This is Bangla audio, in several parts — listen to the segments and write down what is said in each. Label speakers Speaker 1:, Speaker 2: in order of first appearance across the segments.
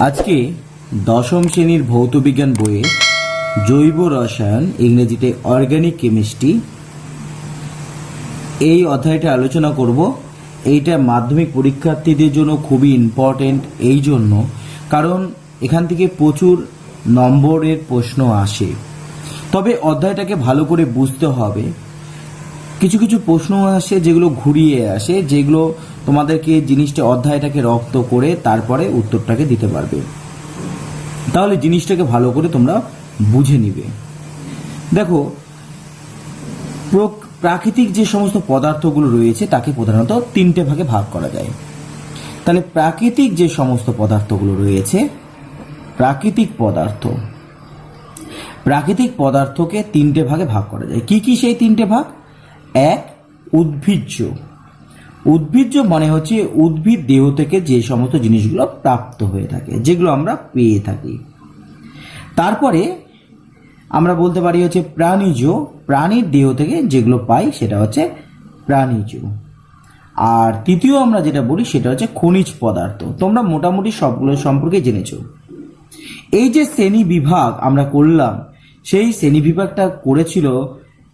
Speaker 1: আজকে দশম শ্রেণীর ভৌতবিজ্ঞান বইয়ে জৈব রসায়ন, ইংরেজিতে অর্গানিক কেমিস্ট্রি, এই অধ্যায়টা আলোচনা করব। এইটা মাধ্যমিক পরীক্ষার্থীদের জন্য খুবই ইম্পর্টেন্ট, এই জন্য কারণ এখান থেকে প্রচুর নম্বরের প্রশ্ন আসে। তবে অধ্যায়টাকে ভালো করে বুঝতে হবে। কিছু কিছু প্রশ্ন আসে যেগুলো ঘুরিয়ে আসে, যেগুলো তোমাদেরকে জিনিসটা অধ্যায়টাকে রপ্ত করে তারপরে উত্তরটাকে দিতে পারবে। তাহলে জিনিসটাকে ভালো করে তোমরা বুঝে নিবে। দেখো, প্রাকৃতিক যে সমস্ত পদার্থগুলো রয়েছে তাকে প্রধানত তিনটে ভাগে ভাগ করা যায়। তাহলে প্রাকৃতিক যে সমস্ত পদার্থগুলো রয়েছে, প্রাকৃতিক পদার্থকে তিনটে ভাগে ভাগ করা যায়। কি কি সেই তিনটে ভাগ? এক, উদ্ভিজ্জ মানে হচ্ছে উদ্ভিদ দেহ থেকে যে সমস্ত জিনিসগুলো প্রাপ্ত হয়ে থাকে, যেগুলো আমরা পেয়ে থাকি। তারপরে আমরা বলতে পারি হচ্ছে প্রাণীজ, প্রাণীর দেহ থেকে যেগুলো পাই সেটা হচ্ছে প্রাণীজ। আর তৃতীয় আমরা যেটা বলি সেটা হচ্ছে খনিজ পদার্থ। তোমরা মোটামুটি সবগুলো সম্পর্কে জেনেছো। এই যে শ্রেণী বিভাগ আমরা করলাম, সেই শ্রেণী বিভাগটা করেছিল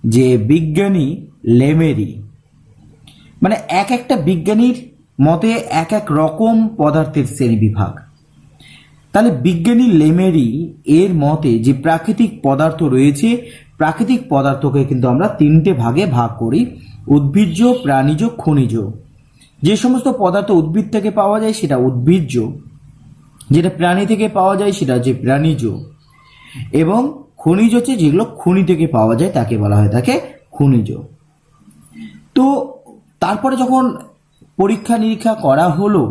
Speaker 1: যে বিজ্ঞানী লেমেরি। মানে এক একটা বিজ্ঞানীর মতে এক এক রকম পদার্থের শ্রেণী বিভাগ। তাহলে বিজ্ঞানী লেমেরি এর মতে যে প্রাকৃতিক পদার্থ রয়েছে, প্রাকৃতিক পদার্থকে কিন্তু আমরা তিনটে ভাগে ভাগ করি: উদ্ভিজ্জ, প্রাণীজ, খনিজ। যে সমস্ত পদার্থ উদ্ভিদ থেকে পাওয়া যায় সেটা উদ্ভিজ্জ, যেটা প্রাণী থেকে পাওয়া যায় সেটা হচ্ছে প্রাণীজ, এবং খনিজ হচ্ছে যেগুলো খনি থেকে পাওয়া যায় তাকে বলা হয় থাকে খনিজ। তো তারপরে যখন পরীক্ষা নিরীক্ষা করা হলো,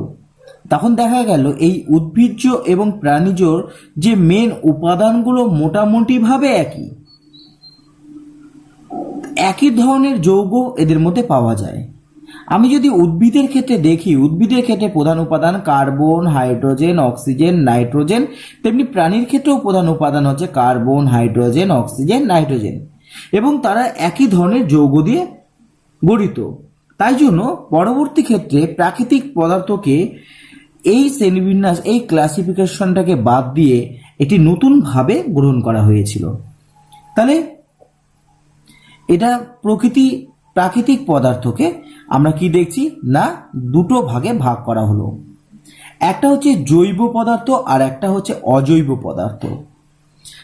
Speaker 1: তখন দেখা গেল এই উদ্ভিজ্জ এবং প্রাণীজর যে মেন উপাদানগুলো মোটামুটিভাবে একই ধরনের যৌগ এদের মধ্যে পাওয়া যায়। আমি যদি উদ্ভিদের ক্ষেত্রে দেখি, উদ্ভিদের ক্ষেত্রে প্রধান উপাদান কার্বন, হাইড্রোজেন, অক্সিজেন, নাইট্রোজেন। তেমনি প্রাণীর ক্ষেত্রেও প্রধান উপাদান হচ্ছে কার্বন, হাইড্রোজেন, অক্সিজেন, নাইট্রোজেন, এবং তারা একই ধরনের যৌগ দিয়ে গঠিত। তাই জন্য পরবর্তী ক্ষেত্রে প্রাকৃতিক পদার্থকে এই শ্রেণীবিন্যাস, এই ক্লাসিফিকেশনটাকে বাদ দিয়ে এটি নতুনভাবে গ্রহণ করা হয়েছিল। তাহলে এটা প্রাকৃতিক পদার্থকে আমরা কি দেখছি না, দুটো ভাগে ভাগ করা হলো। একটা হচ্ছে জৈব পদার্থ আর একটা হচ্ছে অজৈব পদার্থ।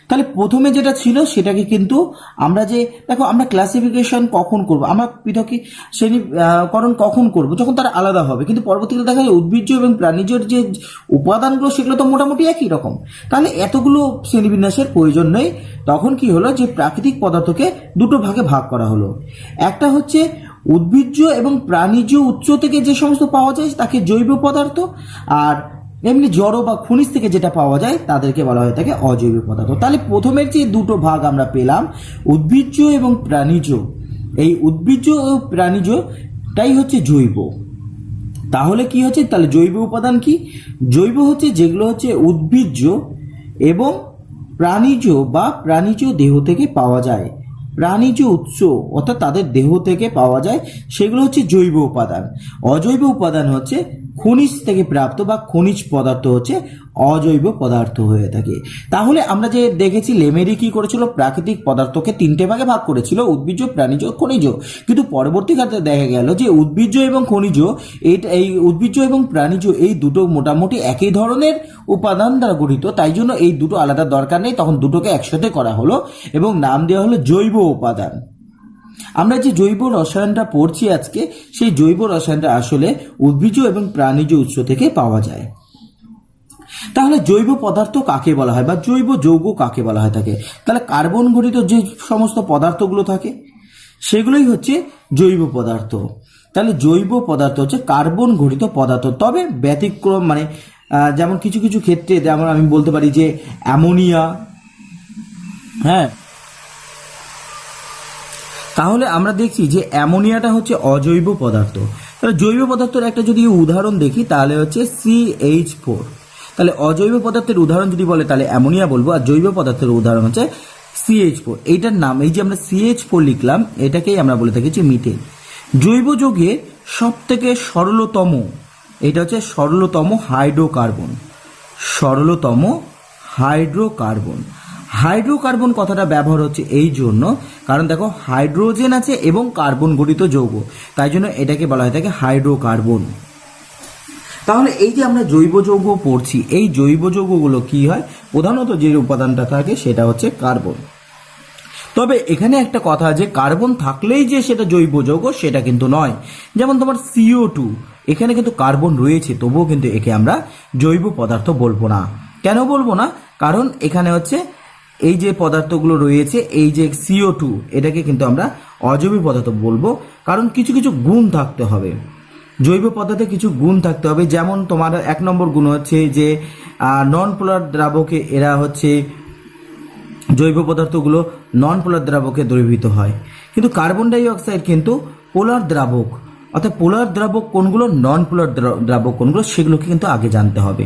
Speaker 1: তাহলে প্রথমে যেটা ছিল সেটাকে কিন্তু আমরা দেখো, আমরা ক্লাসিফিকেশন কখন করব, আমরা পৃথক শ্রেণীকরণ কখন করব, যখন তারা আলাদা হবে। কিন্তু পরবর্তীকালে দেখা যায় উদ্ভিজ্জ এবং প্রাণীজের যে উপাদানগুলো সেগুলো তো মোটামুটি একই রকম। তাহলে এতগুলো শ্রেণীবিন্যাসের প্রয়োজন নেই। তখন কি হলো যে প্রাকৃতিক পদার্থকে দুটো ভাগে ভাগ করা হলো। একটা হচ্ছে উদ্ভিজ্জ এবং প্রাণীজ উৎস থেকে যে সমস্ত পাওয়া যায় তাকে জৈব পদার্থ, আর এমনি জড় বা খনিজ থেকে যেটা পাওয়া যায় তাদেরকে বলা হয়ে থাকে অজৈব পদার্থ। তাহলে প্রথমের যে দুটো ভাগ আমরা পেলাম, উদ্ভিজ্জ এবং প্রাণীজ, এই উদ্ভিজ্জ ও প্রাণীজটাই হচ্ছে জৈব। তাহলে কি হচ্ছে, তাহলে জৈব উপাদান কি? জৈব হচ্ছে যেগুলো হচ্ছে উদ্ভিজ্জ এবং প্রাণীজ বা প্রাণীজ দেহ থেকে পাওয়া যায়, প্রাণীজ উৎস অর্থাৎ তাদের দেহ থেকে পাওয়া যায়, সেগুলো হচ্ছে জৈব উপাদান। অজৈব উপাদান হচ্ছে খনিজ থেকে প্রাপ্ত বা খনিজ পদার্থ হচ্ছে অজৈব পদার্থ হয়ে থাকে। তাহলে আমরা যে দেখেছি লেমেরি কি করেছিল, প্রাকৃতিক পদার্থকে তিনটে ভাগে ভাগ করেছিল: উদ্ভিজ্জ, প্রাণীজ, খনিজ। কিন্তু পরবর্তীকালে দেখা গেল যে উদ্ভিজ্জ এবং খনিজ, এই উদ্ভিজ্জ এবং প্রাণীজ এই দুটো মোটামুটি একই ধরনের উপাদান দ্বারা গঠিত। তাই জন্য এই দুটো আলাদা দরকার নেই, তখন দুটোকে একসাথে করা হলো এবং নাম দেওয়া হলো জৈব উপাদান। আমরা যে জৈব রসায়নটা পড়ছি আজকে, সেই জৈব রসায়নটা আসলে উদ্ভিজ্জ এবং প্রাণীজ উৎস থেকে পাওয়া যায়। তাহলে জৈব পদার্থ কাকে বলা হয় বা জৈব যৌগ কাকে বলা হয় থাকে? তাহলে কার্বন ঘটিত যে সমস্ত পদার্থগুলো থাকে সেগুলোই হচ্ছে জৈব পদার্থ। তাহলে জৈব পদার্থ হচ্ছে কার্বন ঘটিত পদার্থ। তবে ব্যতিক্রম, মানে যেমন কিছু কিছু ক্ষেত্রে, যেমন আমি বলতে পারি যে অ্যামোনিয়া। হ্যাঁ, তাহলে আমরা দেখছি যে অ্যামোনিয়াটা হচ্ছে অজৈব পদার্থ। তাহলে জৈব পদার্থের একটা যদি উদাহরণ দেখি তাহলে হচ্ছে CH4। তাহলে অজৈব পদার্থের উদাহরণ যদি বলে তাহলে অ্যামোনিয়া বলবো, আর জৈব পদার্থের উদাহরণ হচ্ছে CH4। এইটার নাম, এই যে আমরা CH4 লিখলাম, এটাকেই আমরা বলে থাকি যে মিথেন। জৈব যৌগের সব থেকে সরলতম, এটা হচ্ছে সরলতম হাইড্রোকার্বন। সরলতম হাইড্রোকার্বন। হাইড্রোকার্বন কথাটা ব্যবহার হচ্ছে এই জন্য কারণ দেখো হাইড্রোজেন আছে এবং কার্বন গঠিত যৌগ, তাই জন্য এটাকে বলা হয়ে থাকে হাইড্রোকার্বন। তাহলে এই যে আমরা জৈব যৌগ পড়ছি, এই জৈব যৌগগুলো কি হয়, প্রধানত যে উপাদানটা থাকে সেটা হচ্ছে কার্বন। তবে এখানে একটা কথা, যে কার্বন থাকলেই যে সেটা জৈব যৌগ সেটা কিন্তু নয়। যেমন তোমার CO2, এখানে কিন্তু কার্বন রয়েছে, তবুও কিন্তু একে আমরা জৈব পদার্থ বলবো না। কেন বলবো না? কারণ এখানে হচ্ছে এই যে পদার্থগুলো রয়েছে, এই যে CO2, এটাকে কিন্তু আমরা অজৈব পদার্থ বলবো, কারণ কিছু কিছু গুণ থাকতে হবে। জৈব পদার্থে কিছু গুণ থাকতে হবে। যেমন তোমার 1 নম্বর গুণ হচ্ছে যে নন পোলার দ্রাবকে এরা হচ্ছে জৈব পদার্থগুলো নন পোলার দ্রাবকে দ্রবীভূত হয়, কিন্তু কার্বন ডাই অক্সাইড কিন্তু পোলার দ্রাবক। অর্থাৎ পোলার দ্রাবক কোনগুলো, নন পোলার দ্রাবক কোনগুলো, সেগুলোকে কিন্তু আগে জানতে হবে।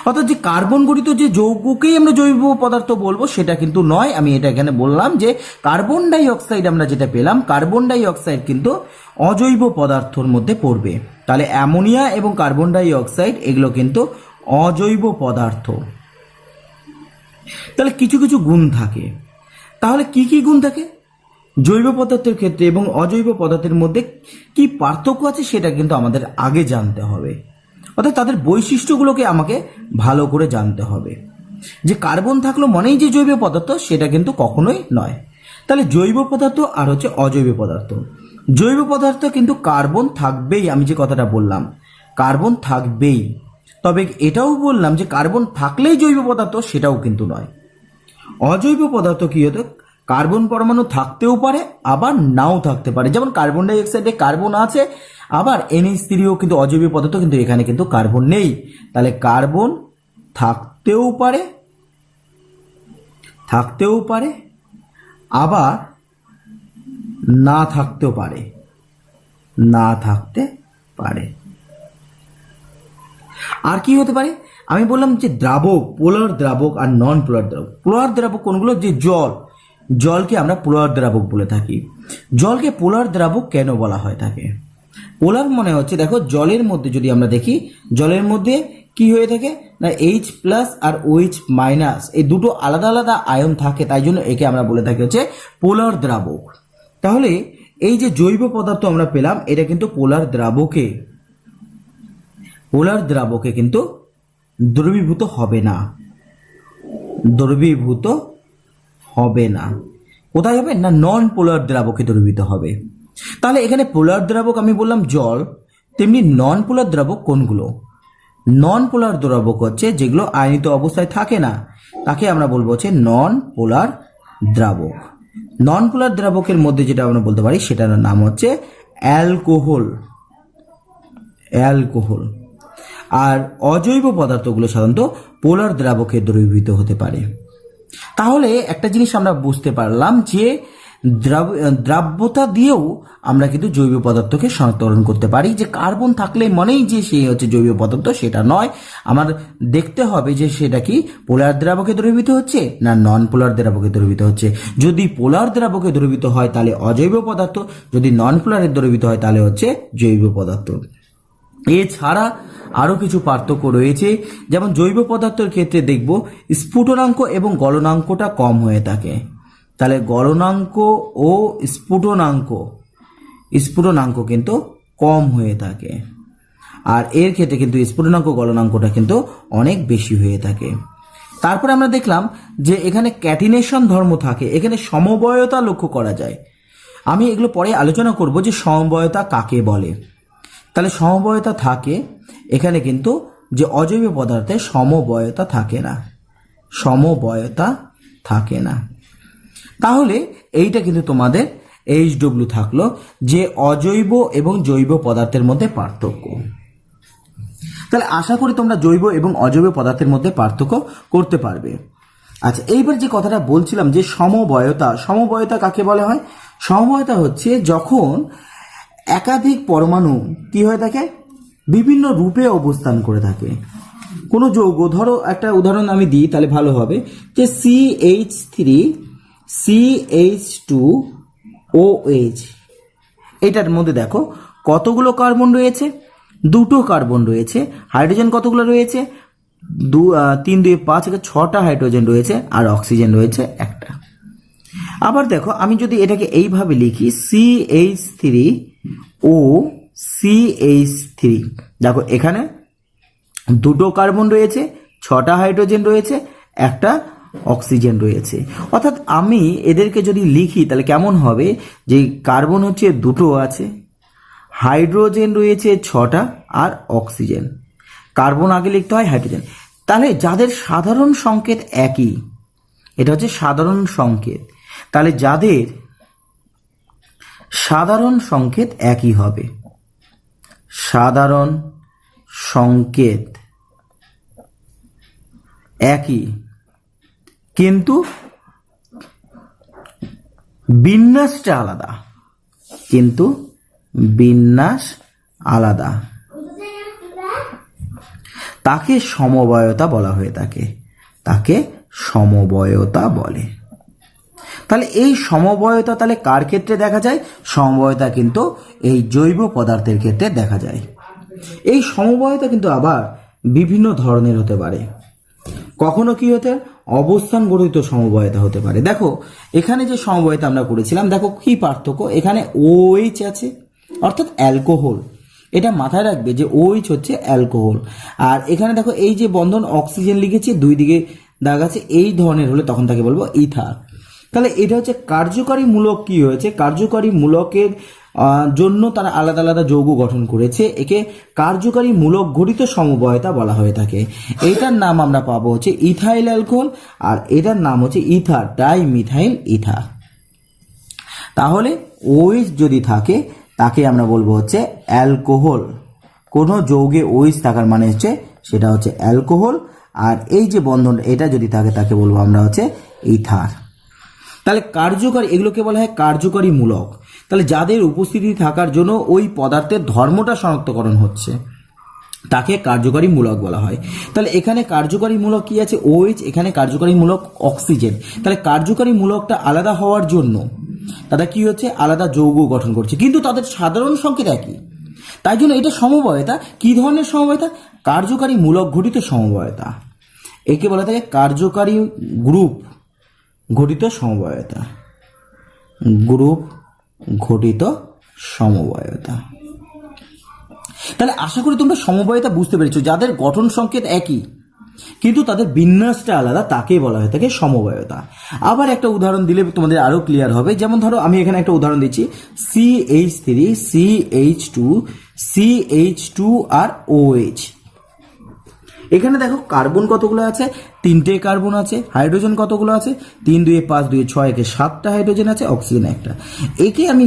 Speaker 1: অর্থাৎ যে কার্বন গঠিত যে যৌগকেই আমরা জৈব পদার্থ বলবো সেটা কিন্তু নয়। আমি এটা এখানে বললাম যে কার্বন ডাই অক্সাইড আমরা যেটা পেলাম, কার্বন ডাই অক্সাইড কিন্তু অজৈব পদার্থর মধ্যে পড়বে। তাহলে অ্যামোনিয়া এবং কার্বন ডাই অক্সাইড এগুলো কিন্তু অজৈব পদার্থ। তাহলে কিছু কিছু গুণ থাকে। তাহলে কি কি গুণ থাকে জৈব পদার্থের ক্ষেত্রে এবং অজৈব পদার্থের মধ্যে কি পার্থক্য আছে সেটা কিন্তু আমাদের আগে জানতে হবে। অর্থাৎ তাদের বৈশিষ্ট্যগুলোকে আমাকে ভালো করে জানতে হবে। যে কার্বন থাকলো মনেই যে জৈব পদার্থ সেটা কিন্তু কখনোই নয়। তাহলে জৈব পদার্থ আর হচ্ছে অজৈব পদার্থ। জৈব পদার্থ কিন্তু কার্বন থাকবেই, আমি যে কথাটা বললাম কার্বন থাকবেই। তবে এটাও বললাম যে কার্বন থাকলেই জৈব পদার্থ, সেটাও কিন্তু নয়। অজৈব পদার্থ কি হতো, কার্বন পরমাণু থাকতেও পারে আবার নাও থাকতে পারে। যেমন কার্বন ডাই অক্সাইডে কার্বন আছে, আবার NH3ও কিন্তু অজৈব পদার্থ, কিন্তু এখানে কিন্তু কার্বন নেই। তাহলে কার্বন থাকতেও পারে আবার না থাকতেও পারে। আর কি হতে পারে, আমি বললাম যে দ্রাবক, পোলার দ্রাবক আর নন পোলার দ্রাবক। পোলার দ্রাবক কোনগুলো, যে জলকে আমরা পোলার দ্রাবক বলে থাকি। জলকে পোলার দ্রাবক কেন বলা হয় থাকে? পোলার মনে হচ্ছে, দেখো জলের মধ্যে যদি আমরা দেখি, জলের মধ্যে কি হয়ে থাকে না H+ আর OH- এই দুটো আলাদা আলাদা আয়ন থাকে, তাই জন্য একে আমরা বলে থাকি হচ্ছে পোলার দ্রাবক। তাহলে এই যে জৈব পদার্থ আমরা পেলাম, এটা কিন্তু পোলার দ্রাবকে কিন্তু দ্রবীভূত হবে না। কোথায় হবে না, নন পোলার দ্রাবকে দ্রবীভূত হবে। তাহলে এখানে পোলার দ্রাবক আমি বললাম জল, তেমনি নন পোলার দ্রাবক কোনগুলো? নন পোলার দ্রাবক হচ্ছে যেগুলো আয়নিত অবস্থায় থাকে না, তাকে আমরা বলবো হচ্ছে নন পোলার দ্রাবক। নন পোলার দ্রাবকের মধ্যে যেটা আমরা বলতে পারি সেটার নাম হচ্ছে অ্যালকোহল। আর অজৈব পদার্থগুলো সাধারণত পোলার দ্রাবকে দ্রবীভূত হতে পারে। তাহলে একটা জিনিস আমরা বুঝতে পারলাম যে দ্রাব্যতা দিয়েও আমরা কিন্তু জৈব পদার্থকে শনাক্তকরণ করতে পারি। যে কার্বন থাকলে মনেই যে সে হচ্ছে জৈব পদার্থ সেটা নয়। আমার দেখতে হবে যে সেটা কি পোলার দ্রাবকে দ্রবীভূত হচ্ছে না নন পোলার দ্রাবকে দ্রবীভূত হচ্ছে। যদি পোলার দ্রাবকে দ্রবীভূত হয় তাহলে অজৈব পদার্থ, যদি নন পোলারে দ্রবীভূত হয় তাহলে হচ্ছে জৈব পদার্থ। এছাড়া আরও কিছু পার্থক্য রয়েছে। যেমন জৈব পদার্থের ক্ষেত্রে দেখব স্ফুটনাঙ্ক এবং গলনাঙ্কটা কম হয়ে থাকে। তাহলে গলনাঙ্ক ও স্ফুটনাঙ্ক কিন্তু কম হয়ে থাকে, আর এর ক্ষেত্রে কিন্তু স্ফুটনাঙ্ক গলনাঙ্কটা কিন্তু অনেক বেশি হয়ে থাকে। তারপরে আমরা দেখলাম যে এখানে ক্যাটিনেশন ধর্ম থাকে, এখানে সমবয়তা লক্ষ্য করা যায়। আমি এগুলো পরে আলোচনা করব যে সমবয়তা কাকে বলে। তাহলে সমবয়তা থাকে এখানে, কিন্তু যে অজৈব পদার্থে সমবয়তা থাকে না। তাহলে এইটা কিন্তু তোমাদের HW থাকলো, যে অজৈব এবং জৈব পদার্থের মধ্যে পার্থক্য। তাহলে আশা করি তোমরা জৈব এবং অজৈব পদার্থের মধ্যে পার্থক্য করতে পারবে। আচ্ছা, এইবার যে কথাটা বলছিলাম যে সমবয়তা কাকে বলা হয়? সমবয়তা হচ্ছে যখন একাধিক পরমাণু কি হয়ে থাকে, বিভিন্ন রূপে অবস্থান করে থাকে। কোনো যৌগ, ধরো একটা উদাহরণ আমি দিই তাহলে ভালো হবে, যে CH3CH2OH, এটার মধ্যে দেখো কতগুলো কার্বন রয়েছে, দুটো কার্বন রয়েছে। হাইড্রোজেন কতগুলো রয়েছে? 3 2 5 একে 6টা হাইড্রোজেন রয়েছে আর অক্সিজেন রয়েছে একটা। আবার দেখো আমি যদি এটাকে এইভাবে লিখি CH3O CH3, দেখো এখানে 2টো কার্বন রয়েছে, 6টা হাইড্রোজেন রয়েছে, একটা অক্সিজেন রয়েছে। অর্থাৎ আমি এদেরকে যদি লিখি তাহলে কেমন হবে, যে কার্বন হচ্ছে 2টো আছে, হাইড্রোজেন রয়েছে 6টা আর অক্সিজেন। কার্বন আগে লিখতে হয়, হাইড্রোজেন। তাহলে যাদের সাধারণ সংকেত একই, এটা হচ্ছে সাধারণ সংকেত, তাহলে যাদের সাধারণ সংকেত একই হবে, সাধারণ সংকেত একই কিন্তু বিন্যাসটা আলাদা, কিন্তু বিন্যাস আলাদা, তাকে সমবয়তা বলা হয়ে থাকে, তাকে সমবয়তা বলে। তাহলে এই সমবয়তা তাহলে কার ক্ষেত্রে দেখা যায়? সমবয়তা কিন্তু এই জৈব পদার্থের ক্ষেত্রে দেখা যায়। এই সমবয়তা কিন্তু আবার বিভিন্ন ধরনের হতে পারে। কখনো কি হতে অবস্থান গঠিত সমবয়তা হতে পারে। দেখো এখানে যে সমবয়তা আমরা করেছিলাম, দেখো কি পার্থক্য, এখানে OH আছে অর্থাৎ অ্যালকোহল, এটা মাথায় রাখবে যে OH হচ্ছে অ্যালকোহল। আর এখানে দেখো এই যে বন্ধন অক্সিজেন লিখেছি, দুই দিকে দাগ আছে, এই ধরনের হলে তখন তাকে বলবো ইথার। তাহলে এটা হচ্ছে কার্যকারী মূলক কি হয়েছে, কার্যকারী মূলকের জন্য তারা আলাদা আলাদা যৌগ গঠন করেছে, একে কার্যকারী মূলক ঘটিত সমবয়তা বলা হয়ে থাকে। এটার নাম আমরা পাবো হচ্ছে ইথাইল অ্যালকোহল, আর এটার নাম হচ্ছে ইথার, ডাইমিথাইল ইথার। তাহলে OH যদি থাকে তাকে আমরা বলবো হচ্ছে অ্যালকোহল। কোনো যৌগে OH থাকার মানে হচ্ছে সেটা হচ্ছে অ্যালকোহল, আর এই যে বন্ধন এটা যদি থাকে তাকে বলবো আমরা হচ্ছে ইথার। তাহলে কার্যকারী, এগুলোকে বলা হয় কার্যকারী মূলক। তাহলে যাদের উপস্থিতি থাকার জন্য ওই পদার্থের ধর্মটা শনাক্তকরণ হচ্ছে তাকে কার্যকারী মূলক বলা হয়। তাহলে এখানে কার্যকারী মূলক কি আছে? OH, এখানে কার্যকারী মূলক অক্সিজেন। তাহলে কার্যকারী মূলকটা আলাদা হওয়ার জন্য তারা কি হচ্ছে, আলাদা যৌগ গঠন করছে, কিন্তু তাদের সাধারণ সংকেত একই। তাই জন্য এটা সমবয়তা। কি ধরনের সমবয়তা? কার্যকারী মূলক ঘটিত সমবয়তা। একে বলা থাকে কার্যকারী গ্রুপ ঘটিত সমবয়তা, গ্রুপ ঘটিত সমবয়তা। তাহলে আশা করি তোমরা সমবয়তা বুঝতে পেরেছো। যাদের গঠন সংকেত একই কিন্তু তাদের বিন্যাসটা আলাদা, তাকে বলা হয়ে থাকে সমবয়তা। আবার একটা উদাহরণ দিলে তোমাদের আরো ক্লিয়ার হবে। যেমন ধরো আমি এখানে একটা উদাহরণ দিচ্ছি, CH3 CH2 CH2 আর OH। এখানে দেখো কার্বন কতগুলো আছে? 3টে কার্বন আছে। হাইড্রোজেন কতগুলো আছে? 3 2 5 2 6 একে 7টা হাইড্রোজেন আছে, অক্সিজেন একটা। একে আমি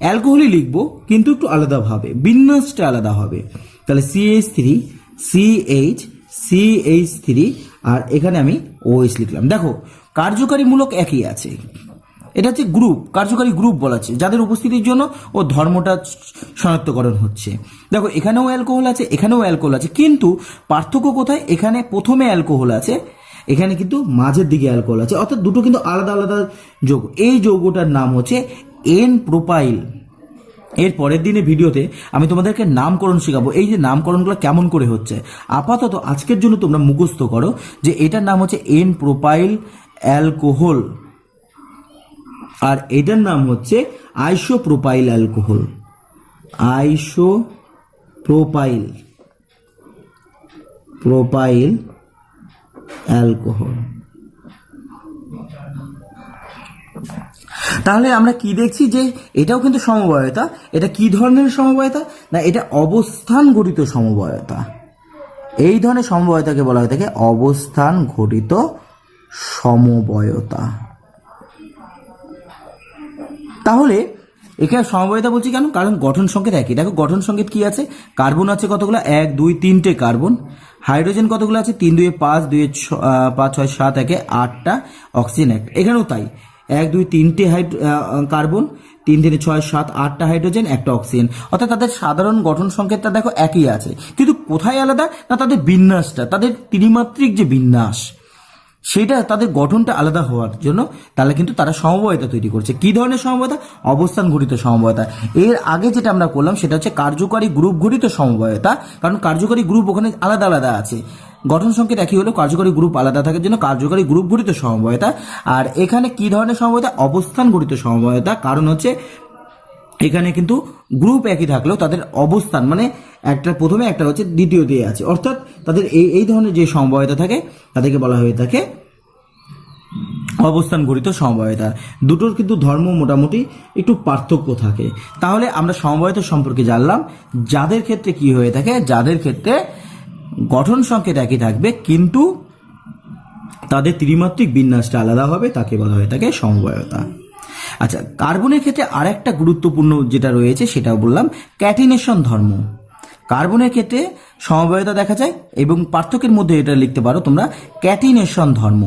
Speaker 1: অ্যালকোহলই লিখবো কিন্তু একটু আলাদাভাবে, বিন্যাসটা আলাদা হবে। তাহলে CH3 CH3 আর এখানে আমি OH লিখলাম। দেখো কার্যকারী মূলক একই আছে, এটা হচ্ছে গ্রুপ, কার্যকারী গ্রুপ বলা আছে, যাদের উপস্থিতির জন্য ও ধর্মটা শনাক্তকরণ হচ্ছে। দেখো এখানেও অ্যালকোহল আছে, এখানেও অ্যালকোহল আছে, কিন্তু পার্থক্য কোথায়? এখানে প্রথমে অ্যালকোহল আছে, এখানে কিন্তু মাঝের দিকে অ্যালকোহল আছে, অর্থাৎ দুটো কিন্তু আলাদা আলাদা যৌগ। এই যৌগটার নাম হচ্ছে N প্রোপাইল। এর পরের দিনে ভিডিওতে আমি তোমাদেরকে নামকরণ শেখাবো, এই যে নামকরণগুলো কেমন করে হচ্ছে। আপাতত আজকের জন্য তোমরা মুখস্থ করো যে এটার নাম হচ্ছে N প্রোপাইল অ্যালকোহল, আর এটার নাম হচ্ছে আইসোপ্রোপাইল অ্যালকোহল, আইসোপ্রোপাইল অ্যালকোহল। তাহলে আমরা কি দেখছি যে এটাও কিন্তু সমবয়তা। এটা কি ধরনের সমবয়তা? না, এটা অবস্থান ঘটিত সমবয়তা। এই ধরনের সমবয়তাকে বলা হয়ে থাকে অবস্থান ঘটিত সমবয়তা। তাহলে এখানে সমবয়তা বলছি কেন? কারণ গঠন সংকেত একই। দেখো গঠন সংকেত কি আছে? কার্বন আছে কতগুলো? 1 2 3টে কার্বন। হাইড্রোজেন কতগুলো আছে? 3 2 5 2 5 6 7 একে 8টা, অক্সিজেন একটা। এখানেও তাই, 1 2 3টে কার্বন, 3 3 6 7 8টা হাইড্রোজেন, একটা অক্সিজেন। অর্থাৎ তাদের সাধারণ গঠন সংকেতটা দেখো একই আছে, কিন্তু কোথায় আলাদা? না তাদের বিন্যাসটা, তাদের ত্রিমাত্রিক যে বিন্যাস সেটা তাদের গঠনটা আলাদা হওয়ার জন্য তাহলে কিন্তু তারা সমবায়তা তৈরি করছে। কি ধরনের সমবায়তা? অবস্থান ঘটিত সমবায়তা। এর আগে যেটা আমরা করলাম সেটা হচ্ছে কার্যকারী গ্রুপ ঘটিত সমবায়তা, কারণ কার্যকারী গ্রুপ ওখানে আলাদা আলাদা আছে, গঠন সংকেত একই হলেও কার্যকারী গ্রুপ আলাদা থাকার জন্য কার্যকারী গ্রুপ ঘটিত সমবায়তা। আর এখানে কি ধরনের সমবায়তা? অবস্থান ঘটিত সমবায়তা, কারণ হচ্ছে এখানে কিন্তু গ্রুপ একই থাকলেও তাদের অবস্থান মানে একটা প্রথমে একটা হচ্ছে দ্বিতীয় দিয়ে আছে, অর্থাৎ তাদের এই ধরনের যে সমবায়তা থাকে তাদেরকে বলা হয়ে থাকে অবস্থান ঘটিত সমবায়তা। দুটোর কিন্তু ধর্ম মোটামুটি একটু পার্থক্য থাকে। তাহলে আমরা সমবায়তা সম্পর্কে জানলাম, যাদের ক্ষেত্রে কি হয়ে থাকে, যাদের ক্ষেত্রে গঠন সংকেত একই থাকবে কিন্তু তাদের ত্রিমাত্রিক বিন্যাসটা আলাদা হবে, তাকে বলা হয়ে থাকে সমবায়তা। আচ্ছা, কার্বনের ক্ষেত্রে আরেকটা গুরুত্বপূর্ণ যেটা রয়েছে সেটাও বললাম, ক্যাটিনেশন ধর্ম। কার্বনের ক্ষেত্রে সমবায়তা দেখা যায় এবং পার্থক্যের মধ্যে এটা লিখতে পারো তোমরা ক্যাটিনেশন ধর্ম।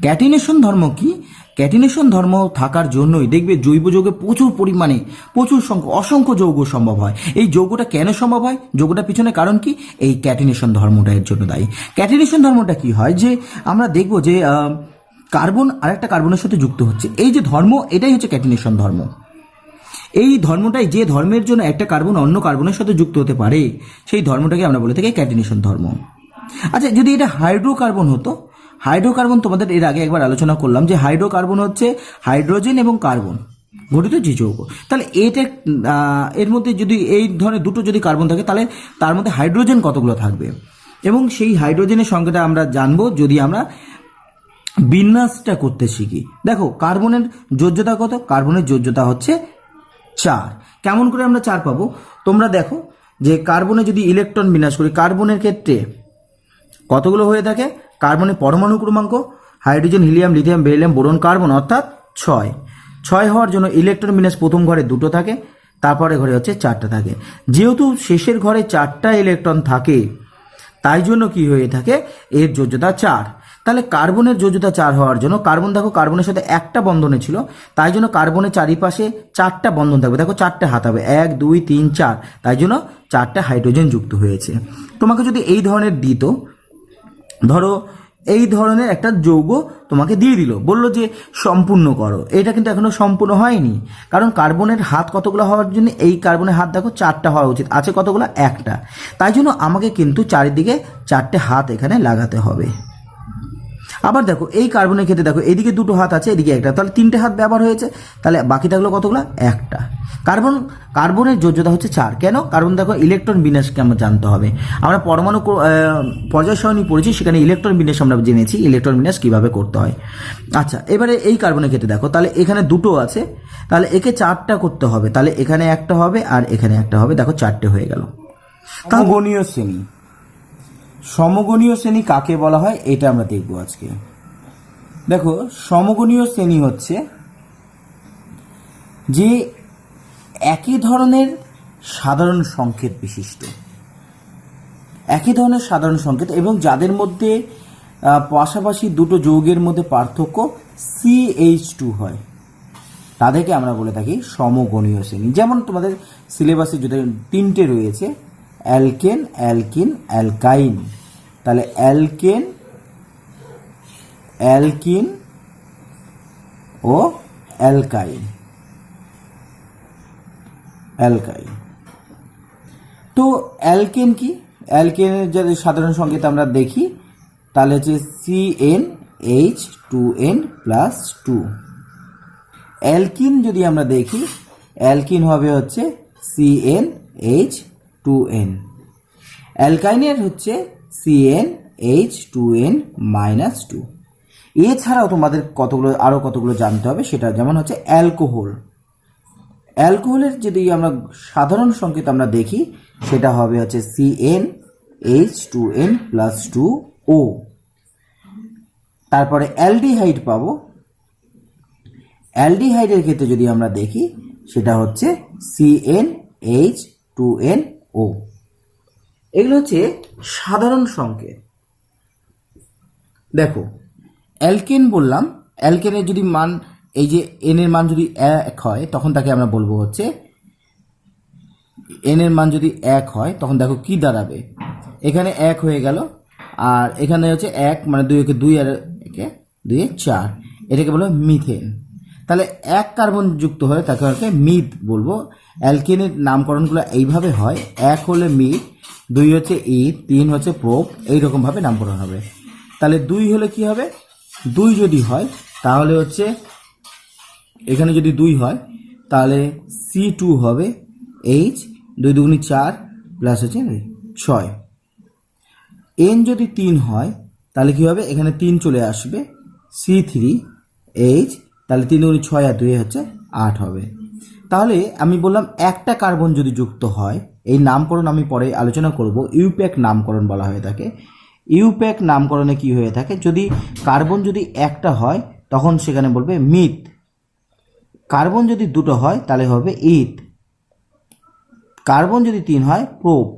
Speaker 1: ক্যাটিনেশন ধর্ম কি? ক্যাটিনেশন ধর্ম থাকার জন্যই দেখবে জৈব যৌগে প্রচুর পরিমাণে অসংখ্য যৌগ সম্ভব হয়। এই যৌগটা কেন সম্ভব হয়? যৌগটার পিছনে কারণ কি? এই ক্যাটিনেশন ধর্মটা এর জন্য দায়ী। ক্যাটিনেশন ধর্মটা কি হয় যে আমরা দেখব যে কার্বন আরেকটা কার্বনের সাথে যুক্ত হচ্ছে, এই যে ধর্ম এটাই হচ্ছে ক্যাটিনেশন ধর্ম। এই ধর্মটাই, যে ধর্মের জন্য একটা কার্বন অন্য কার্বনের সাথে যুক্ত হতে পারে সেই ধর্মটাকে আমরা বলে থাকি ক্যাটিনেশন ধর্ম। আচ্ছা, যদি এটা হাইড্রোকার্বন হতো, হাইড্রোকার্বন তোমাদের এর আগে একবার আলোচনা করলাম যে হাইড্রোকার্বন হচ্ছে হাইড্রোজেন এবং কার্বন গঠিত যে যৌগ। তাহলে এর মধ্যে যদি এই ধরনের দুটো যদি কার্বন থাকে তাহলে তার মধ্যে হাইড্রোজেন কতগুলো থাকবে, এবং সেই হাইড্রোজেনের সংখ্যাটা আমরা জানবো যদি আমরা বিন্যাসটা করতে শিখি। দেখো কার্বনের যোজ্যতা কত? কার্বনের যোজ্যতা হচ্ছে 4। কেমন করে আমরা 4 পাবো? তোমরা দেখো যে কার্বনে যদি ইলেকট্রন বিন্যাস করি, কার্বনের ক্ষেত্রে কতগুলো হয়ে থাকে? কার্বনের পরমাণু ক্রমাঙ্ক hydrogen, helium, lithium, beryllium, boron, carbon অর্থাৎ 6 হওয়ার জন্য ইলেকট্রন বিন্যাস প্রথম ঘরে 2টো থাকে, তারপরে ঘরে হচ্ছে 4টা থাকে। যেহেতু শেষের ঘরে 4টা ইলেকট্রন থাকে তাই জন্য কি হয়ে থাকে? এর যোজ্যতা 4। তাহলে কার্বনের যোজ্যতা 4 হওয়ার জন্য কার্বন দেখো কার্বনের সাথে একটা বন্ধনে ছিল, তাই জন্য কার্বনের চারিপাশে 4টা বন্ধন থাকবে। দেখো 4টে হাত হবে, 1 2 3 4, তাই জন্য 4টা হাইড্রোজেন যুক্ত হয়েছে। তোমাকে যদি এই ধরনের দিত, ধরো এই ধরনের একটা যৌগ তোমাকে দিয়ে দিল, বললো যে সম্পূর্ণ করো, এটা কিন্তু এখনো সম্পূর্ণ হয়নি, কারণ কার্বনের হাত কতগুলো হওয়ার জন্য এই কার্বনের হাত দেখো 4টা হওয়া উচিত, আছে কতগুলো? 1টা। তাই জন্য আমাকে কিন্তু চারিদিকে 4টে হাত এখানে লাগাতে হবে। আবার দেখো এই কার্বনের ক্ষেত্রে দেখো এদিকে 2টো হাত আছে, এদিকে একটা, তাহলে 3টে হাত ব্যবহার হয়েছে, তাহলে বাকি থাকলো কতগুলো? 1টা। কার্বনের যোজ্যতা হচ্ছে 4। কেন? কারণ দেখো ইলেকট্রন বিন্যাসকে আমরা জানতে হবে। আমরা পরমাণু পর্যায় সারণী পড়েছি, সেখানে ইলেকট্রন বিন্যাস আমরা জেনেছি ইলেকট্রন বিন্যাস কিভাবে করতে হয়। আচ্ছা, এবারে এই কার্বনের ক্ষেত্রে দেখো তাহলে এখানে 2টো আছে, তাহলে একে 4টা করতে হবে, তাহলে এখানে একটা হবে আর এখানে একটা হবে, দেখো 4টে হয়ে গেল। সমগণীয় শ্রেণী। সমগণীয় শ্রেণী কাকে বলা হয় এটা আমরা দেখব আজকে। দেখো সমগণীয় শ্রেণী হচ্ছে যে একই ধরনের সাধারণ সংকেত বিশিষ্ট, একই ধরনের সাধারণ সংকেত এবং যাদের মধ্যে পাশাপাশি দুটো যৌগের মধ্যে পার্থক্য CH2 হয়, তাদেরকে আমরা বলে থাকি সমগণীয় শ্রেণী। যেমন তোমাদের সিলেবাসে যদি 3টে রয়েছে, অ্যালকেন, অ্যালকিন, অ্যালকাইন, তাহলে অ্যালকেন, অ্যালকিন ও অ্যালকাইন। তো অ্যালকেন কি? অ্যালকেনের যদি সাধারণ সংকেত আমরা দেখি তাহলে হচ্ছে CnH2n+2। অ্যালকিন যদি আমরা দেখি, অ্যালকিন হবে হচ্ছে CnH2n। অ্যালকাইনের হচ্ছে CnH2n-2। এছাড়াও তোমাদের আরও কতগুলো জানতে হবে, সেটা যেমন হচ্ছে অ্যালকোহল। অ্যালকোহলের যদি আমরা সাধারণ সংকেত আমরা দেখি সেটা হবে হচ্ছে CnH2n+2O। তারপরে অ্যালডিহাইড পাবো, অ্যালডিহাইডের ক্ষেত্রে যদি আমরা দেখি সেটা হচ্ছে CnH2nO। এগুলো হচ্ছে সাধারণ সংকেত। দেখো অ্যালকেন বললাম, অ্যালকেনের যদি মান এই যে এন এর মান যদি 1 হয় তখন তাকে আমরা বলবো হচ্ছে, এন এর মান যদি 1 হয় তখন দেখো কি দাঁড়াবে, এখানে 1 হয়ে গেল আর এখানে হচ্ছে 1 মানে 2 একে 2 আর একে 2 4, এটাকে বলবো মিথেন। তাহলে এক কার্বন যুক্ত হলে তাকে হচ্ছে মিথ বলবো। অ্যালকেনের নামকরণগুলো এইভাবে হয়, এক হলে মিথ, 2 হচ্ছে ইথ, 3 হচ্ছে প্রোপ, এইরকমভাবে নামকরণ হবে। তাহলে 2 হলে কি হবে, 2 যদি হয় তাহলে হচ্ছে এখানে যদি 2 হয় তাহলে C2 হবে H, 2 দুগুণি 4 প্লাস হচ্ছে 6। N যদি 3 হয় তাহলে কি হবে, এখানে 3 চলে আসবে, C3H, তাহলে 3 দুগুণি 6 আর 2 হচ্ছে 8 হবে। তাহলে আমি বললাম একটা কার্বন যদি যুক্ত হয়, এই নামকরণ আমি পরে আলোচনা করব, ইউপ্যাক নামকরণ বলা হয়ে থাকে। ইউপ্যাক নামকরণে কি হয়ে থাকে, যদি কার্বন যদি একটা হয় তখন সেখানে বলবে মিথ, কার্বন যদি দুটো হয় তাহলে হবে ইথ, কার্বন যদি 3 হয় প্রোপ।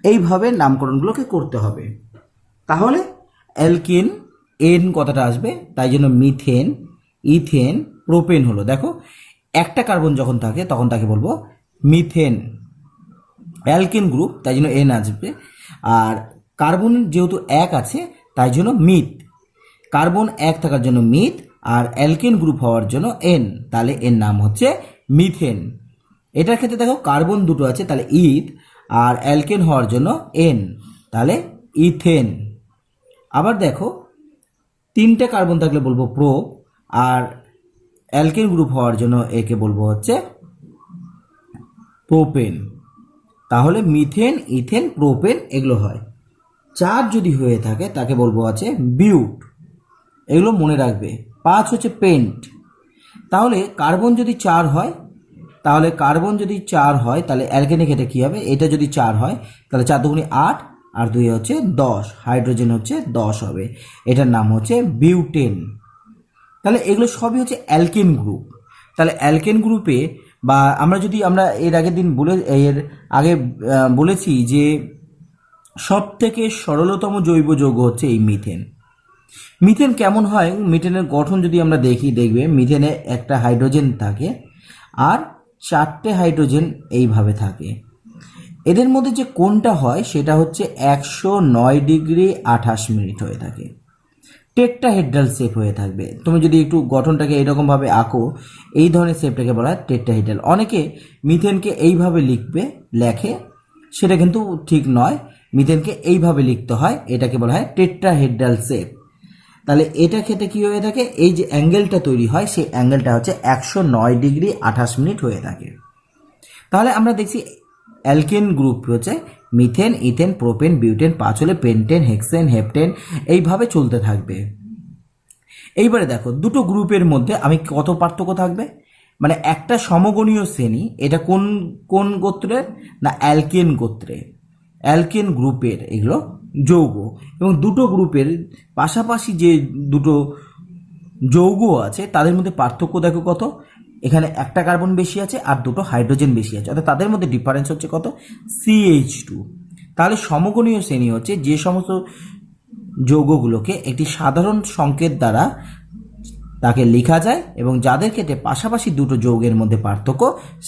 Speaker 1: এইভাবে নামকরণগুলোকে করতে হবে। তাহলে অ্যালকিন এন কথাটা আসবে, তাই জন্য মিথেন, ইথেন, প্রোপেন হলো। দেখো একটা কার্বন যখন থাকে তখন তাকে বলবো মিথেন, অ্যালকিন গ্রুপ তাই জন্য এন আসবে। আর কার্বন যেহেতু এক আছে তাই জন্য মিথ, কার্বন এক থাকার জন্য মিথ, আর অ্যালকিন গ্রুপ হওয়ার জন্য এন, তাহলে এর নাম হচ্ছে মিথেন। এটার ক্ষেত্রে দেখো কার্বন দুটো আছে তাহলে ইথ, আর অ্যালকেন হওয়ার জন্য এন, তাহলে ইথেন। আবার দেখো 3টে কার্বন থাকলে বলবো প্রোপ, আর অ্যালকেন গ্রুপ হওয়ার জন্য একে বলবো হচ্ছে প্রোপেন। তাহলে মিথেন, ইথেন, প্রোপেন এগুলো হয়। 4 যদি হয়ে থাকে তাকে বলবো আছে বিউট, এগুলো মনে রাখবে। 5 হচ্ছে পেন্ট। তাহলে কার্বন যদি 4 হয় তাহলে তাহলে অ্যালকেনের ক্ষেত্রে কী হবে, এটা যদি 4 হয় তাহলে 4 দুগুণি 8 আর 2 হচ্ছে 10, হাইড্রোজেন হচ্ছে 10 হবে, এটার নাম হচ্ছে বিউটেন। তাহলে এগুলো সবই হচ্ছে অ্যালকেন গ্রুপ। তাহলে অ্যালকেন গ্রুপে বা আমরা এর আগের দিন বলেছি যে সব থেকে সরলতম জৈব যৌগ হচ্ছে এই মিথেন। মিথেন কেমন হয়, মিথেনের গঠন যদি আমরা দেখবে মিথেনে একটা হাইড্রোজেন থাকে আর 4টে হাইড্রোজেন এইভাবে থাকে। এদের মধ্যে যে কোনটা হয় সেটা হচ্ছে 109 ডিগ্রি 28 মিনিট হয়ে থাকে, টেট্রাহেড্রাল শেপ হয়ে থাকবে। তুমি যদি একটু গঠনটাকে এইরকমভাবে আঁকো, এই ধরনের শেপটাকে বলা হয় টেট্রাহেড্রাল। অনেকে মিথেনকে এইভাবে লেখে, সেটা কিন্তু ঠিক নয়, মিথেনকে এইভাবে লিখতে হয়, এটাকে বলা হয় টেট্রাহেড্রাল শেপ। তাহলে এটা ক্ষেত্রে কী হয়ে থাকে, এই যে অ্যাঙ্গেলটা তৈরি হয় সেই অ্যাঙ্গেলটা হচ্ছে 109 ডিগ্রি 28 মিনিট হয়ে থাকে। তাহলে আমরা দেখছি অ্যালকেন গ্রুপ হচ্ছে মিথেন, ইথেন, প্রোপেন, বিউটেন, 5 হলে পেন্টেন, হেক্সেন, হেপটেন, এইভাবে চলতে থাকবে। এইবারে দেখো দুটো গ্রুপের মধ্যে আমি কত পার্থক্য থাকবে, মানে একটা সমগণীয় শ্রেণী, এটা কোন গোত্রের না অ্যালকেন গোত্রের, অ্যালকেন গ্রুপের এগুলো যৌগ, এবং দুটো গ্রুপের পাশাপাশি যে দুটো যৌগ আছে তাদের মধ্যে পার্থক্য দেখো কত, এখানে একটা কার্বন বেশি আছে আর দুটো হাইড্রোজেন বেশি আছে, অর্থাৎ তাদের মধ্যে ডিফারেন্স হচ্ছে কত, CH2। তাহলে সমগণীয় শ্রেণী হচ্ছে যে সমস্ত যৌগগুলোকে একটি সাধারণ সংকেত দ্বারা তাকে লেখা যায় এবং যাদের ক্ষেত্রে পাশাপাশি দুটো যৌগের মধ্যে পার্থক্য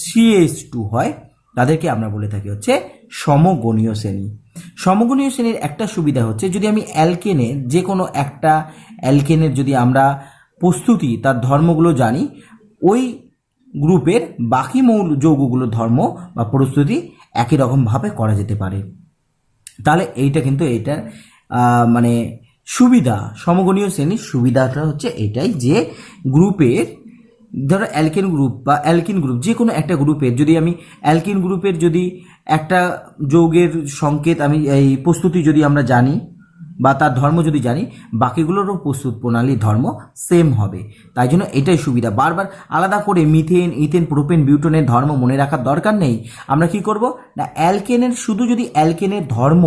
Speaker 1: CH2 হয়, তাদেরকে আমরা বলে থাকি হচ্ছে সমগণীয় শ্রেণী। সমগণীয় শ্রেণীর একটা সুবিধা হচ্ছে, যদি আমি অ্যালকেনের যে কোনো একটা অ্যালকেনের যদি আমরা প্রস্তুতি তার ধর্মগুলো জানি, ওই গ্রুপের বাকি মৌল যৌগগুলোর ধর্ম বা প্রস্তুতি একই রকমভাবে করা যেতে পারে। তাহলে এইটা কিন্তু এইটার মানে সুবিধা, সমগণীয় শ্রেণীর সুবিধাটা হচ্ছে এটাই যে গ্রুপের, ধরো অ্যালকেন গ্রুপ বা অ্যালকিন গ্রুপ যে কোনো একটা গ্রুপের, যদি আমি অ্যালকিন গ্রুপের যদি একটা যৌগের সংকেত আমি এই প্রস্তুতি যদি আমরা জানি বা তার ধর্ম যদি জানি, বাকিগুলোরও প্রস্তুত প্রণালীর ধর্ম সেম হবে। তাই জন্য এটাই সুবিধা, বারবার আলাদা করে মিথেন, ইথেন, প্রোপেন, বিউটেনের ধর্ম মনে রাখার দরকার নেই। আমরা কি করব না, অ্যালকেনের শুধু যদি অ্যালকেনের ধর্ম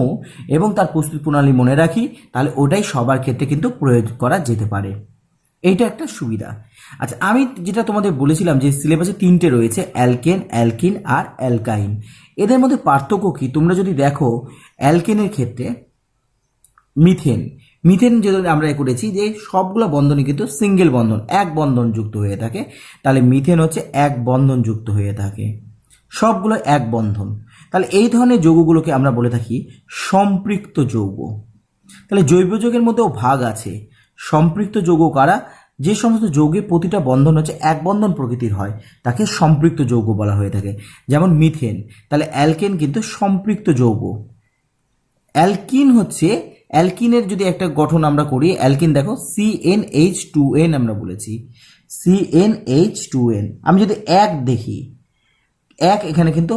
Speaker 1: এবং তার প্রস্তুত প্রণালী মনে রাখি, তাহলে ওটাই সবার ক্ষেত্রে কিন্তু প্রয়োগ করা যেতে পারে। এইটা একটা সুবিধা। আচ্ছা, আমি যেটা তোমাদের বলেছিলাম যে সিলেবাসে 3টে রয়েছে, অ্যালকেন, অ্যালকিন আর অ্যালকাইন। এদের মধ্যে পার্থক্য কি, তোমরা যদি দেখো অ্যালকেনের ক্ষেত্রে মিথেন যদি আমরা করেছি যে সবগুলো বন্ধনই কিন্তু সিঙ্গেল বন্ধন, এক বন্ধন যুক্ত হয়ে থাকে, তাহলে মিথেন হচ্ছে এক বন্ধন যুক্ত হয়ে থাকে, সবগুলো এক বন্ধন। তাহলে এই ধরনের যৌগগুলোকে আমরা বলে থাকি সম্পৃক্ত যৌগ। তাহলে জৈব যৌগের মধ্যেও ভাগ আছে, সম্পৃক্ত যৌগ কারা? যে সমস্ত যৌগে প্রতিটা বন্ধন হচ্ছে এক বন্ধন প্রকৃতির হয় তাকে সম্পৃক্ত যৌগ বলা হয়ে থাকে। যেমন মিথেন, তাহলে অ্যালকেন কিন্তু সম্পৃক্ত যৌগ। অ্যালকিন হচ্ছে, অ্যালকিনের যদি একটা গঠন আমরা করি, অ্যালকিন দেখো CnH2n আমরা বলেছি, CnH2n। আমি যদি এক দেখি, এক এখানে কিন্তু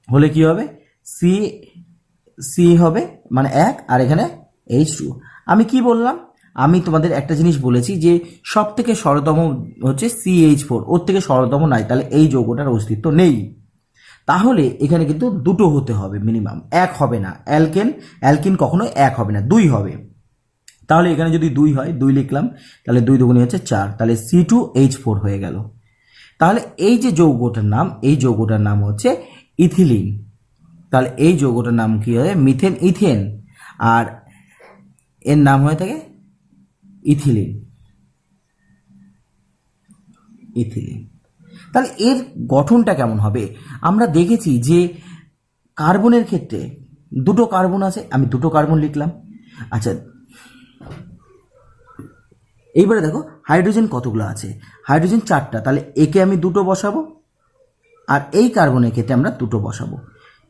Speaker 1: হলে কি হবে, সি হবে মানে এক, আর এখানে H2। আমি কি বললাম, আমি তোমাদের একটা জিনিস বলেছি যে সব থেকে সরলতম হচ্ছে CH4, ওর থেকে সরলতম নাই, তাহলে এই যৌগটার অস্তিত্ব নেই। তাহলে এখানে কিন্তু দুটো হতে হবে মিনিমাম, এক হবে না। অ্যালকিন কখনো এক হবে না, দুই হবে। তাহলে এখানে যদি দুই হয়, দুই লিখলাম, তাহলে দুই দুগুণে হচ্ছে 4, তাহলে C2H4 হয়ে গেল। তাহলে এই যে যৌগটার নাম, এই যৌগটার নাম হচ্ছে ইথিলিন। তাহলে এই যৌগটার নাম কি হয়, মিথেন ইথেন, আর এর নাম হয়ে থাকে ইথিলিন। তাহলে এর গঠনটা কেমন হবে? আমরা দেখেছি যে কার্বনের ক্ষেত্রে দুটো কার্বন আছে, আমি দুটো কার্বন লিখলাম। আচ্ছা, এইবারে দেখো হাইড্রোজেন কতগুলো আছে, হাইড্রোজেন 4টা, তাহলে একে আমি দুটো বসাবো, আর এই কার্বনের ক্ষেত্রে আমরা দুটো বসাবো।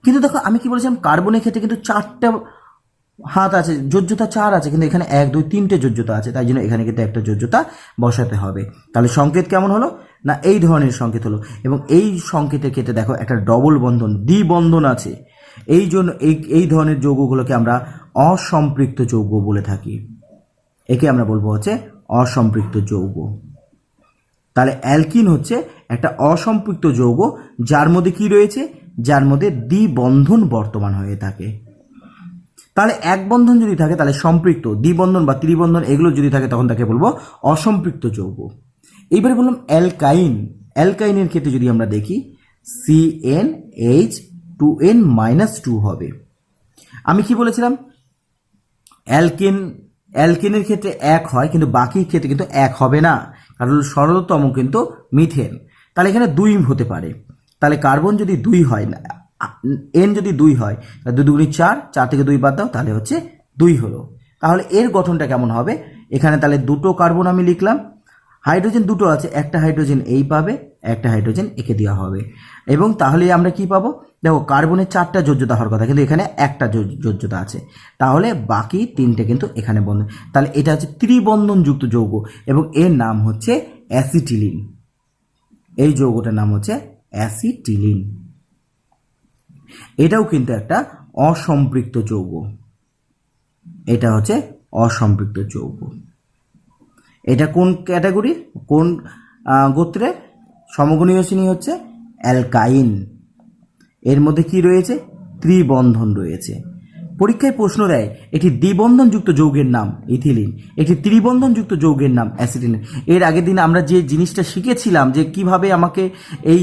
Speaker 1: কিন্তু দেখো আমি কি বলেছিলাম, কার্বনের ক্ষেত্রে কিন্তু 4টা হাত আছে, যোজ্যতা 4 আছে, কিন্তু এখানে 1 2 3টে যোজ্যতা আছে, তাই জন্য এখানে কিন্তু একটা যোজ্যতা বসাতে হবে। তাহলে সংকেত কেমন হলো না, এই ধরনের সংকেত হলো। এবং এই সংকেতের ক্ষেত্রে দেখো একটা ডবল বন্ধন, দ্বিবন্ধন আছে, এই জন্য এই ধরনের যৌগগুলোকে আমরা অসম্পৃক্ত যৌগ বলে থাকি। একে আমরা বলবো হচ্ছে অসম্পৃক্ত যৌগ। তাহলে অ্যালকিন হচ্ছে একটা অসম্পৃক্ত যৌগ, যার মধ্যে কি রয়েছে, যার মধ্যে দ্বিবন্ধন বর্তমান হয়ে থাকে। তাহলে এক বন্ধন যদি থাকে তাহলে সম্পৃক্ত, দ্বিবন্ধন বা ত্রিবন্ধন এগুলো যদি থাকে তখন তাকে বলবো অসম্পৃক্ত যৌগ। এইবারে বললাম অ্যালকাইন। অ্যালকাইনের ক্ষেত্রে যদি আমরা দেখি CnH2n-2 হবে। আমি কি বলেছিলাম, অ্যালকেনের ক্ষেত্রে এক হয়, কিন্তু বাকির ক্ষেত্রে কিন্তু এক হবে না, কারণ সরলতম কিন্তু মিথেন। তাহলে এখানে 2 হতে পারে। তাহলে কার্বন যদি 2 হয় না, এন যদি 2 হয়, 2 দুগুণে 4, 4 থেকে 2 বাদ দাও, তাহলে হচ্ছে 2 হলো। তাহলে এর গঠনটা কেমন হবে, এখানে তাহলে দুটো কার্বন আমি লিখলাম, হাইড্রোজেন দুটো আছে, একটা হাইড্রোজেন এই পাবে, একটা হাইড্রোজেন একে দেওয়া হবে। এবং তাহলে আমরা কি পাবো, দেখো কার্বনের 4টা যোজ্যতা হওয়ার কথা, কিন্তু এখানে একটা যোজ্যতা আছে, তাহলে বাকি 3টে কিন্তু এখানে বন্ধন। তাহলে এটা হচ্ছে ত্রিবন্ধনযুক্ত যৌগ, এবং এর নাম হচ্ছে অ্যাসিটিলিন। এই যৌগটার নাম হচ্ছে অ্যাসিটিলিন। এটাও কিন্তু একটা অসম্পৃক্ত যৌগ, এটা হচ্ছে অসম্পৃক্ত যৌগ। এটা কোন ক্যাটাগরির, কোন গোত্রের? সমগণীয় শ্রেণী হচ্ছে অ্যালকাইন। এর মধ্যে কি রয়েছে, ত্রিবন্ধন রয়েছে। পরীক্ষায় প্রশ্ন দেয় একটি দ্বিবন্ধনযুক্ত যৌগের নাম ইথিলিন, একটি ত্রিবন্ধনযুক্ত যৌগের নাম অ্যাসিটিলিন। এর আগের দিন আমরা যে জিনিসটা শিখেছিলাম যে কিভাবে আমাকে এই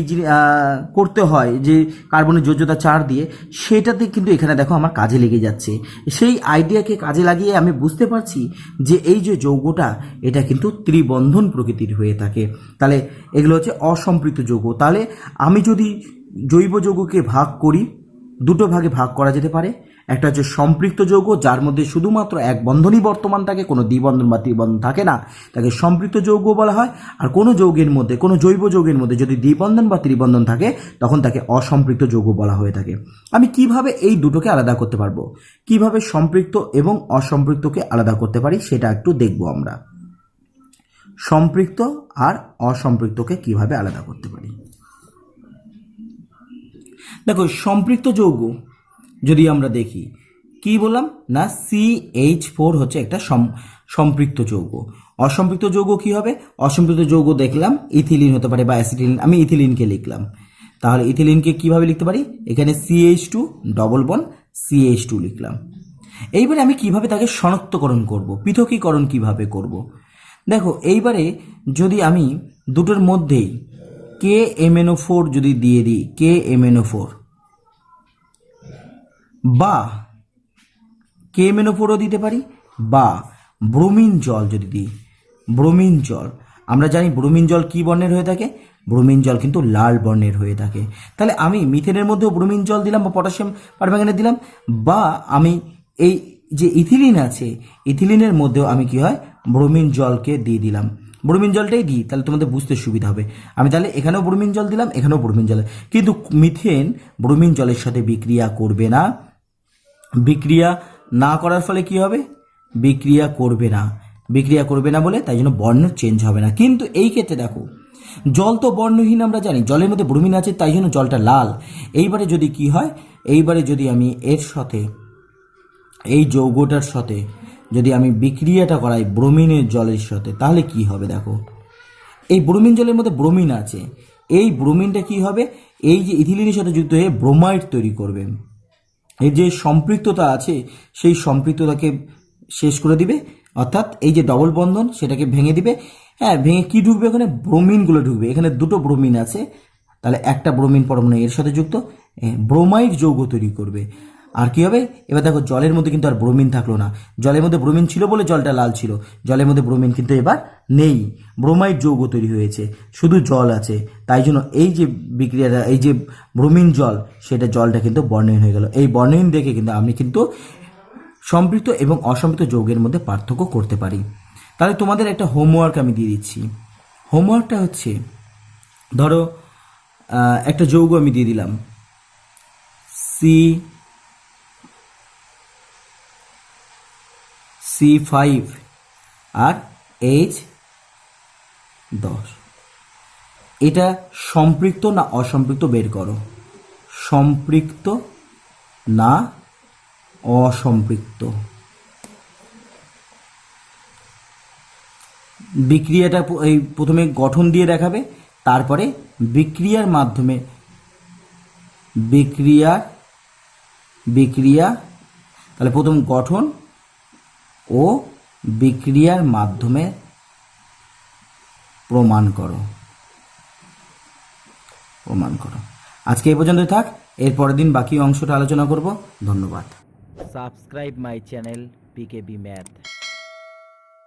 Speaker 1: করতে হয়, যে কার্বনের যোজ্যতা 4 দিয়ে, সেটাতে কিন্তু এখানে দেখো আমার কাজে লেগে যাচ্ছে। সেই আইডিয়াকে কাজে লাগিয়ে আমি বুঝতে পারছি যে এই যে যৌগটা, এটা কিন্তু ত্রিবন্ধন প্রকৃতির হয়ে থাকে। তাহলে এগুলো হচ্ছে অসম্পৃক্ত যৌগ। তাহলে আমি যদি জৈব যৌগকে ভাগ করি, দুটো ভাগে ভাগ করা যেতে পারে। একটা হচ্ছে সম্পৃক্ত যৌগ, যার মধ্যে শুধুমাত্র এক বন্ধনই বর্তমান থাকে, কোনো দ্বিবন্ধন বা ত্রিবন্ধন থাকে না, তাকে সম্পৃক্ত যৌগ বলা হয়। আর কোনো যৌগের মধ্যে, কোনো জৈব যৌগের মধ্যে যদি দ্বিবন্ধন বা ত্রিবন্ধন থাকে, তখন তাকে অসম্পৃক্ত যৌগ বলা হয়ে থাকে। আমি কিভাবে এই দুটোকে আলাদা করতে পারবো, কিভাবে সম্পৃক্ত এবং অসম্পৃক্তকে আলাদা করতে পারি, সেটা একটু দেখবো আমরা। সম্পৃক্ত আর অসম্পৃক্তকে কিভাবে আলাদা করতে পারি। দেখো সম্পৃক্ত যৌগ যদি আমরা দেখি, কি বললাম না, CH4 হচ্ছে একটা সম্পৃক্ত যৌগ। অসম্পৃক্ত যৌগ কি হবে, অসম্পৃক্ত যৌগ দেখলাম ইথিলিন হতে পারে বা অ্যাসিটিলিন। আমি ইথিলিনকে লিখলাম, তাহলে ইথিলিনকে কিভাবে লিখতে পারি, এখানে CH2 ডবল বন্ড CH2 লিখলাম। এইবারে আমি কিভাবে তাকে শনাক্তকরণ করব, পৃথকীকরণ কিভাবে করব। দেখো এইবারে যদি আমি দুটোর মধ্যেই KMnO4 যদি দিয়ে দিই, KMnO4 বা KMnO4ও দিতে পারি, বা ব্রোমিন জল যদি দিই, ব্রোমিন জল, আমরা জানি ব্রোমিন জল কী বর্ণের হয়ে থাকে, ব্রোমিন জল কিন্তু লাল বর্ণের হয়ে থাকে। তাহলে আমি মিথেনের মধ্যেও ব্রোমিন জল দিলাম বা পটাশিয়াম পারম্যাঙ্গানেট দিলাম, বা আমি এই যে ইথিলিন আছে, ইথিলিনের মধ্যেও আমি কি হয় ব্রোমিন জলকে দিয়ে দিলাম। ব্রোমিন জলটাই দিই, তাহলে তোমাদের বুঝতে সুবিধা হবে। আমি তাহলে এখানেও ব্রোমিন জল দিলাম, এখানেও ব্রোমিন জল, কিন্তু মিথেন ব্রোমিন জলের সাথে বিক্রিয়া করবে না। বিক্রিয়া না করার ফলে কি হবে, বিক্রিয়া করবে না, বিক্রিয়া করবে না বলে তাই জন্য বর্ণ চেঞ্জ হবে না। কিন্তু এই ক্ষেত্রে দেখো, জল তো বর্ণহীন, আমরা জানি জলের মধ্যে ব্রোমিন আছে তাই জন্য জলটা লাল। এইবারে যদি কি হয়, এইবারে যদি আমি এর সাথে এই যৌগটার সাথে যদি আমি বিক্রিয়াটা করাই ব্রোমিনের জলের সাথে, তাহলে কি হবে দেখো, এই ব্রোমিন জলের মধ্যে ব্রোমিন আছে, এই ব্রোমিনটা কি হবে, এই যে ইথিলিনের সাথে যুক্ত হয়ে ব্রোমাইড তৈরি করবে। এর যে সম্পৃক্ততা আছে সেই সম্পৃক্ততাকে শেষ করে দিবে, অর্থাৎ এই যে ডবল বন্ধন সেটাকে ভেঙে দিবে। হ্যাঁ, ভেঙে কি ঢুকবে, ওখানে ব্রোমিনগুলো ঢুকবে। এখানে দুটো ব্রোমিন আছে, তাহলে একটা ব্রোমিন পরমাণু এর সাথে যুক্ত ব্রোমাইড যৌগ তৈরি করবে। আর কি হবে, এবার দেখো জলের মধ্যে কিন্তু আর ব্রোমিন থাকলো না। জলের মধ্যে ব্রোমিন ছিল বলে জলটা লাল ছিল, জলের মধ্যে ব্রোমিন কিন্তু এবার নেই, ব্রোমাইড যৌগ তৈরি হয়েছে, শুধু জল আছে। তাই জন্য এই যে বিক্রিয়াটা, এই যে ব্রোমিন জল, সেটা জলটা কিন্তু বর্ণহীন হয়ে গেল। এই বর্ণহীন দেখে কিন্তু আমি কিন্তু সম্পৃক্ত এবং অসম্পৃক্ত যৌগের মধ্যে পার্থক্য করতে পারি। তাহলে তোমাদের একটা হোমওয়ার্ক আমি দিয়ে দিচ্ছি। হোমওয়ার্কটা হচ্ছে, ধরো একটা যৌগ আমি দিয়ে দিলাম C5 আর H10, এটা সম্পৃক্ত না অসম্পৃক্ত বের করো। সম্পৃক্ত না অসম্পৃক্ত। বিক্রিয়াটা এই প্রথমে গঠন দিয়ে দেখাবে, তারপরে বিক্রিয়ার মাধ্যমে বিক্রিয়া তাহলে প্রথম গঠন ও বিক্রিয়ার মাধ্যমে প্রমাণ করো। আজকে এই পর্যন্ত থাক, এর পরের দিন বাকি অংশটা আলোচনা করব। ধন্যবাদ। Subscribe my channel PKB math.